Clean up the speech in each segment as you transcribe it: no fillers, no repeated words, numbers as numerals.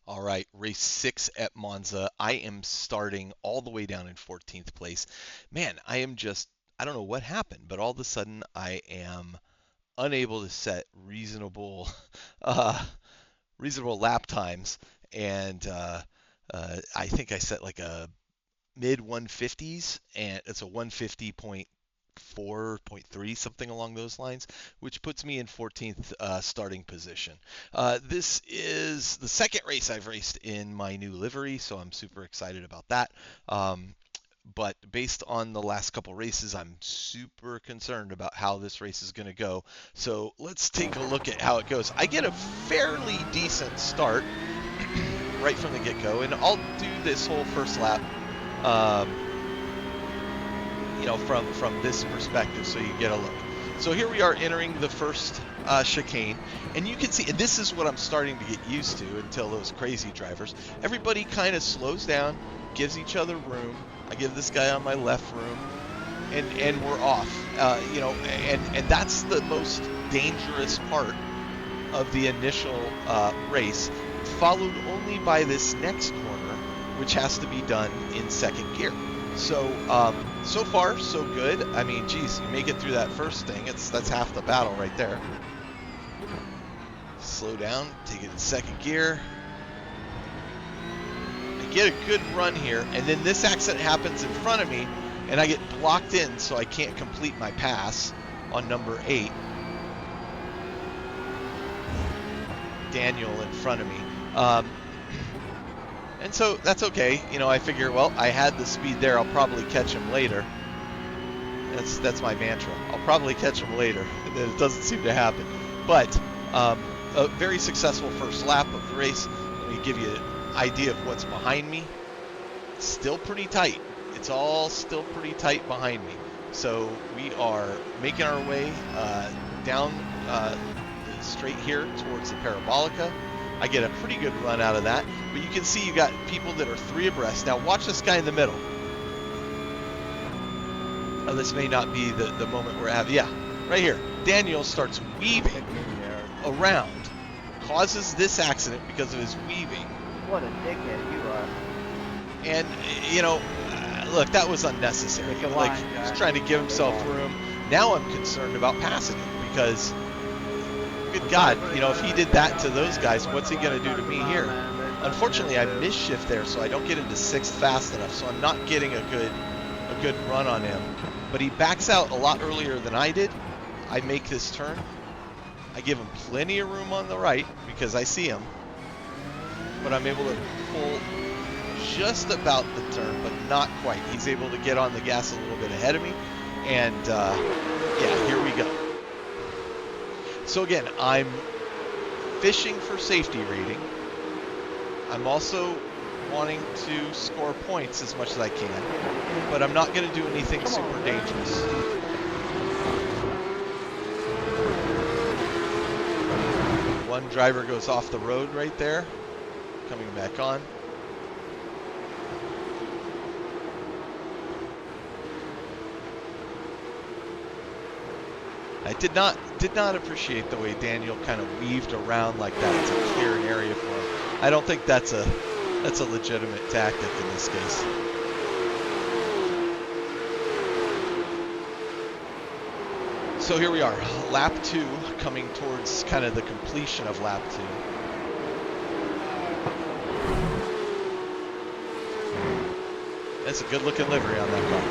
All right, race 6 at Monza. I am starting all the way down in 14th place. Man, I don't know what happened, but all of a sudden I am unable to set reasonable, uh, reasonable lap times. And I think I set like a mid 150s, and it's a 150.4.3, something along those lines, which puts me in 14th starting position. This is the second race I've raced in my new livery, so I'm super excited about that. But based on the last couple races, I'm super concerned about how this race is going to go. So let's take a look at how it goes. I get a fairly decent start right from the get-go, and I'll do this whole first lap um, from this perspective, so you get a look. So here we are entering the first chicane, and you can see, and this is what I'm starting to get used to until those crazy drivers. Everybody kind of slows down, gives each other room. I give this guy on my left room, and we're off. And that's the most dangerous part of the initial race, followed only by this next corner, which has to be done in second gear. So, so far, so good. I mean, geez, you make it through that first thing. That's half the battle right there. Slow down, take it in second gear. I get a good run here, and then this accident happens in front of me, and I get blocked in, so I can't complete my pass on number 8. Daniel in front of me. And so that's okay. I figure, well, I had the speed there. I'll probably catch him later. That's my mantra. I'll probably catch him later. And then it doesn't seem to happen. But a very successful first lap of the race. Let me give you an idea of what's behind me. Still pretty tight. It's all still pretty tight behind me. So we are making our way down straight here towards the Parabolica. I get a pretty good run out of that, but you can see you got people that are 3 abreast. Now watch this guy in the middle. Oh, this may not be the moment we're having. Yeah, right here. Daniel starts weaving around, causes this accident because of his weaving. What a dickhead you are. And, look, that was unnecessary. Like, he's trying to give himself room. Now I'm concerned about passing him because, good God, if he did that to those guys, what's he going to do to me here? Unfortunately, I misshift there, so I don't get into 6th fast enough, so I'm not getting a good run on him. But he backs out a lot earlier than I did. I make this turn. I give him plenty of room on the right because I see him. But I'm able to pull just about the turn, but not quite. He's able to get on the gas a little bit ahead of me. And, yeah, here we go. So again, I'm fishing for safety rating. I'm also wanting to score points as much as I can, but I'm not going to do anything super dangerous. One driver goes off the road right there, coming back on. I did not appreciate the way Daniel kind of weaved around like that to clear an area for him. I don't think that's a legitimate tactic in this case. So here we are, lap 2, coming towards kind of the completion of lap 2. That's a good looking livery on that car.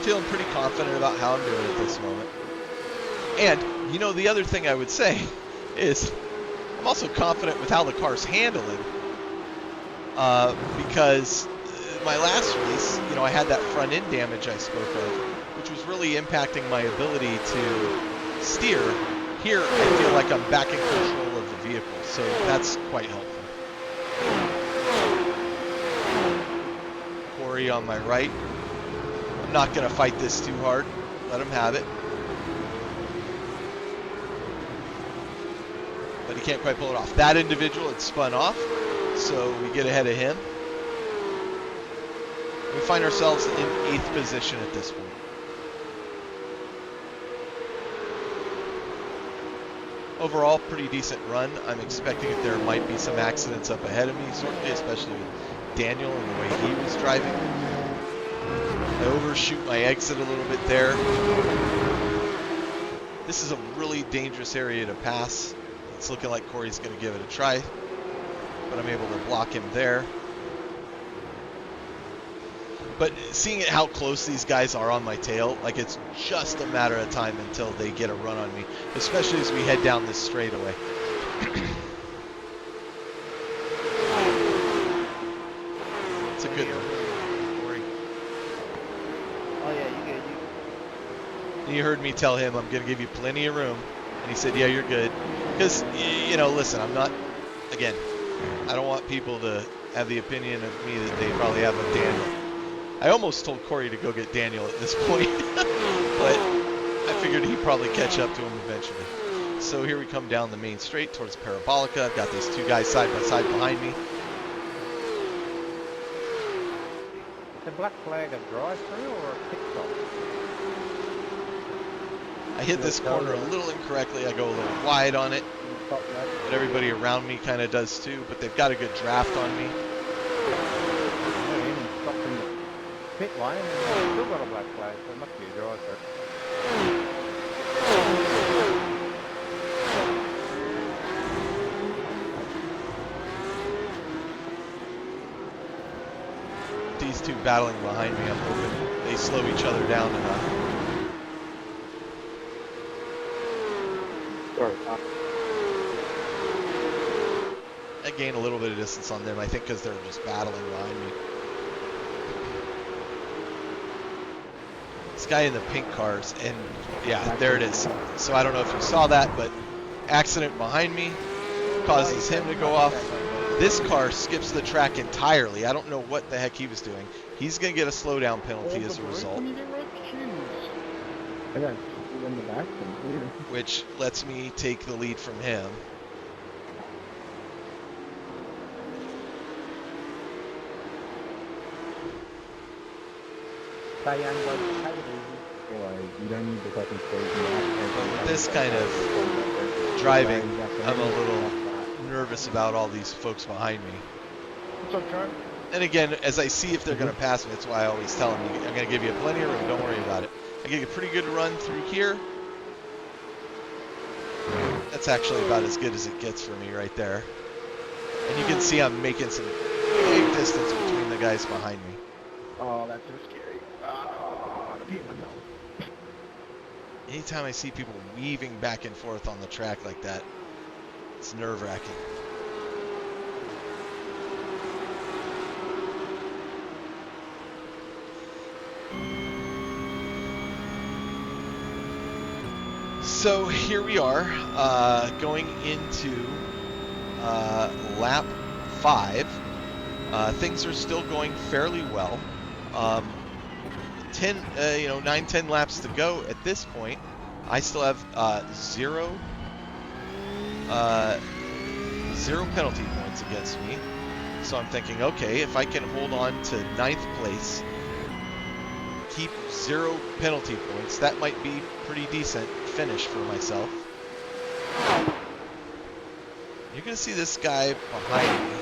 Feeling pretty confident about how I'm doing at this moment. And, the other thing I would say is I'm also confident with how the car's handling because my last race, I had that front end damage I spoke of, which was really impacting my ability to steer. Here, I feel like I'm back in control of the vehicle, so that's quite helpful. Corey on my right. I'm not going to fight this too hard. Let him have it. But he can't quite pull it off. That individual had spun off, so we get ahead of him. We find ourselves in 8th position at this point. Overall, pretty decent run. I'm expecting that there might be some accidents up ahead of me, certainly, especially with Daniel and the way he was driving. I overshoot my exit a little bit there. This is a really dangerous area to pass. It's looking like Corey's going to give it a try, but I'm able to block him there. But seeing how close these guys are on my tail, like it's just a matter of time until they get a run on me, especially as we head down this straightaway. It's a good one. Oh yeah, you good. And you heard me tell him I'm going to give you plenty of room. And he said, yeah, you're good. Because, you know, listen, I'm not, again, I don't want people to have the opinion of me that they probably have with Daniel. I almost told Corey to go get Daniel at this point, but I figured he'd probably catch up to him eventually. So here we come down the main straight towards Parabolica. I've got these two guys side by side behind me. The black flag a drive-through or a pit stop? I hit this corner a little incorrectly. I go a little wide on it, but everybody around me kind of does too, but they've got a good draft on me. Pit line and still got a black flag, so it must be a drive-through. These two battling behind me, I'm hoping they slow each other down enough. I gain a little bit of distance on them, I think because they're just battling behind me. This guy in the pink cars, and yeah, there it is. So I don't know if you saw that, but accident behind me causes him to go off. This car skips the track entirely. I don't know what the heck he was doing. He's going to get a slowdown penalty as a result. Which lets me take the lead from him. You don't need the fucking But with this kind of driving, I'm a little nervous about all these folks behind me. What's up, Trent? And again, as I see if they're going to pass me, that's why I always tell them, I'm going to give you plenty of room, don't worry about it. I get a pretty good run through here. That's actually about as good as it gets for me right there. And you can see I'm making some big distance between the guys behind me. Oh, that's so scary. Oh, the people know. Anytime I see people weaving back and forth on the track like that, it's nerve-wracking. So here we are, going into lap 5. Things are still going fairly well. 9-10 laps to go at this point. I still have zero penalty points against me. So I'm thinking, okay, if I can hold on to 9th place, keep 0 penalty points, that might be pretty decent finish for myself. You're going to see this guy behind me,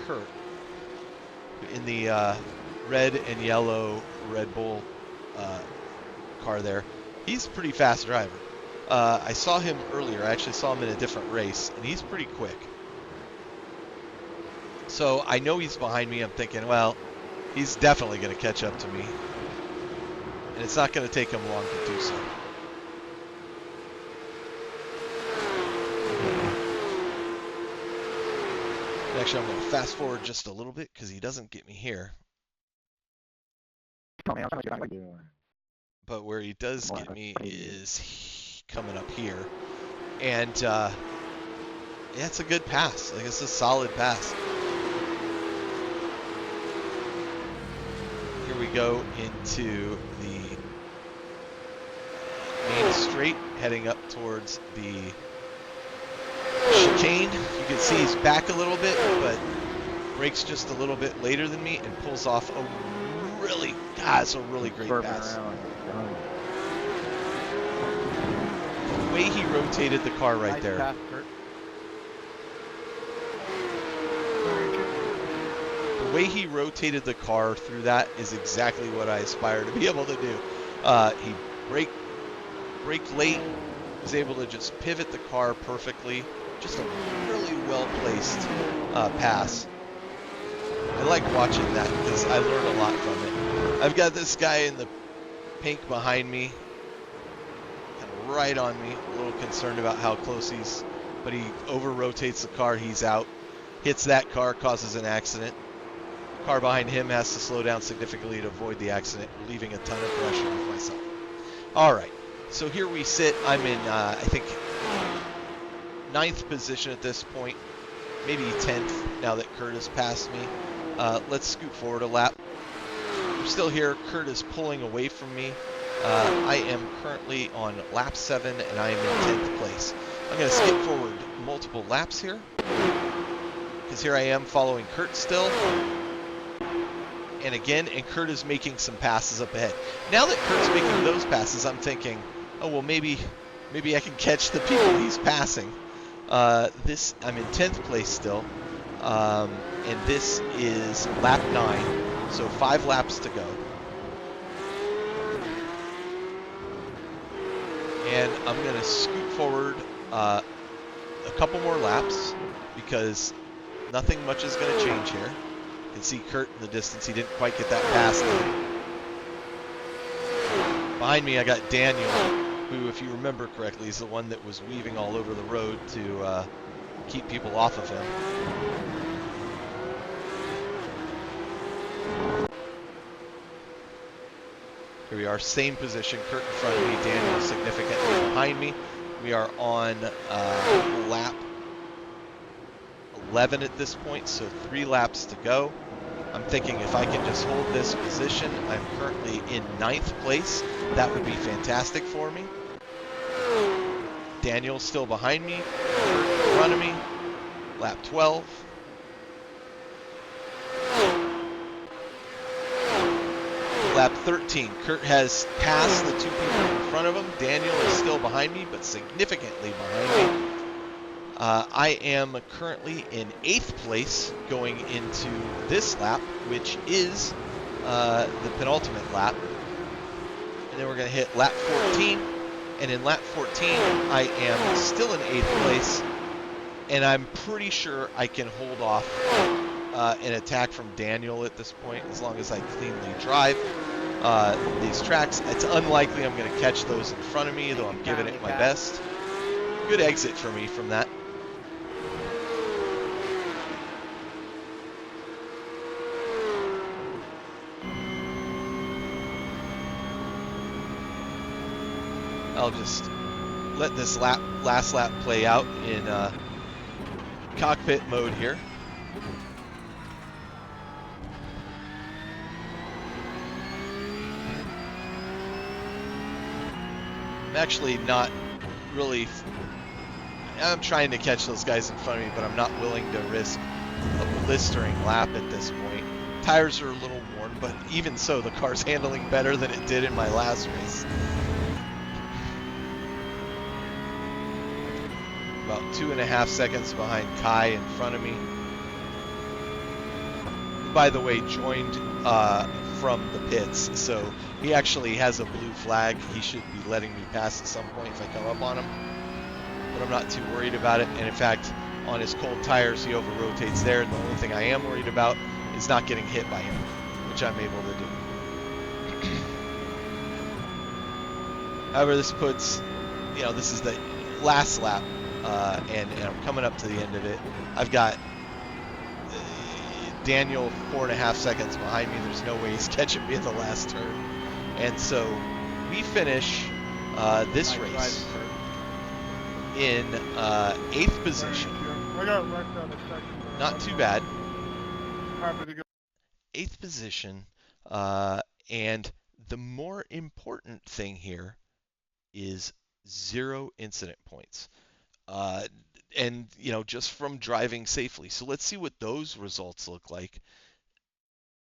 Kurt, in the red and yellow Red Bull car there. He's a pretty fast driver. I saw him earlier. I actually saw him in a different race, and he's pretty quick. So I know he's behind me. I'm thinking, well, he's definitely going to catch up to me. And it's not going to take him long to do so. Actually, I'm going to fast forward just a little bit because he doesn't get me here. But where he does get me is coming up here. And yeah, it's a good pass. Like, it's a solid pass. Here we go into the main straight, heading up towards the chicane. You can see he's back a little bit, but brakes just a little bit later than me and pulls off a really, it's a really great pass. The way he rotated the car right there. Pass, Kurt. The way he rotated the car through that is exactly what I aspire to be able to do. He braked late, was able to just pivot the car perfectly. Just a really well-placed pass. I like watching that because I learn a lot from it. I've got this guy in the pink behind me, kind of right on me. A little concerned about how close he's, but he over-rotates the car. He's out. Hits that car, causes an accident. The car behind him has to slow down significantly to avoid the accident, relieving a ton of pressure off myself. All right, so here we sit. I'm in, I think, 9th position at this point, maybe 10th now that Kurt has passed me. Let's scoot forward a lap. I'm still here. Kurt is pulling away from me. I am currently on lap 7, and I am in 10th place. I'm going to skip forward multiple laps here, because here I am following Kurt still. And again, and Kurt is making some passes up ahead. Now that Kurt's making those passes, I'm thinking, oh, well, maybe I can catch the people he's passing. I'm in 10th place still, and this is lap 9, so 5 laps to go. And I'm going to scoot forward a couple more laps because nothing much is going to change here. You can see Kurt in the distance. He didn't quite get that pass there. Behind me, I got Daniel, who, if you remember correctly, is the one that was weaving all over the road to keep people off of him. Here we are, same position, Kurt in front of me, Daniel significantly behind me. We are on lap 11 at this point, so 3 laps to go. I'm thinking if I can just hold this position, I'm currently in 9th place. That would be fantastic for me. Daniel's still behind me, Kurt in front of me, lap 12. Lap 13, Kurt has passed the 2 people in front of him. Daniel is still behind me, but significantly behind me. I am currently in 8th place going into this lap, which is the penultimate lap. And then we're going to hit lap 14. And in lap 14, I am still in 8th place. And I'm pretty sure I can hold off an attack from Daniel at this point, as long as I cleanly drive these tracks. It's unlikely I'm going to catch those in front of me, though I'm giving it my best. Good exit for me from that. I'll just let this last lap play out in cockpit mode here. I'm actually not really, I'm trying to catch those guys in front of me, but I'm not willing to risk a blistering lap at this point. Tires are a little worn, but even so, the car's handling better than it did in my last race. About 2.5 seconds behind Kai in front of me. By the way, joined from the pits, so he actually has a blue flag. He should be letting me pass at some point if I come up on him, but I'm not too worried about it. And in fact, on his cold tires, he over-rotates there, and the only thing I am worried about is not getting hit by him, which I'm able to do. However, this puts, this is the last lap, and I'm coming up to the end of it. I've got Daniel 4.5 seconds behind me. There's no way he's catching me at the last turn. And so we finish this race in 8th position. Not too bad. 8th position. And the more important thing here is 0 incident points. and just from driving safely. So let's see what those results look like.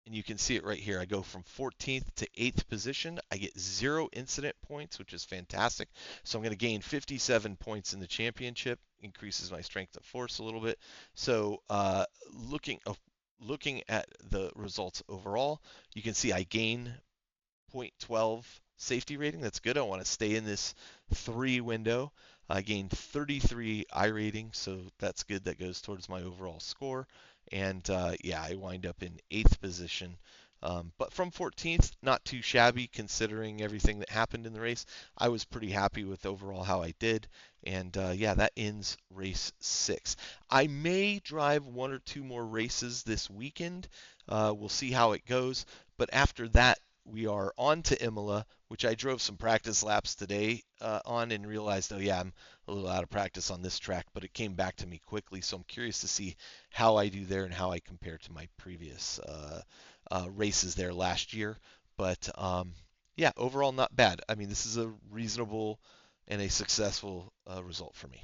And you can see it right here. I go from 14th to 8th position. I get 0 incident points, which is fantastic. So I'm going to gain 57 points in the championship, increases my strength of force a little bit. So looking at the results overall, you can see I gain point 0.12 safety rating. That's good. I want to stay in this 3 window. I gained 33 iRating, so that's good. That goes towards my overall score. And yeah, I wind up in 8th position. But from 14th, not too shabby considering everything that happened in the race. I was pretty happy with overall how I did. And yeah, that ends race 6. I may drive 1 or 2 more races this weekend. We'll see how it goes. But after that, we are on to Imola, which I drove some practice laps today on and realized, oh yeah, I'm a little out of practice on this track, but it came back to me quickly. So I'm curious to see how I do there and how I compare to my previous races there last year. But yeah, overall not bad. I mean, this is a reasonable and a successful result for me.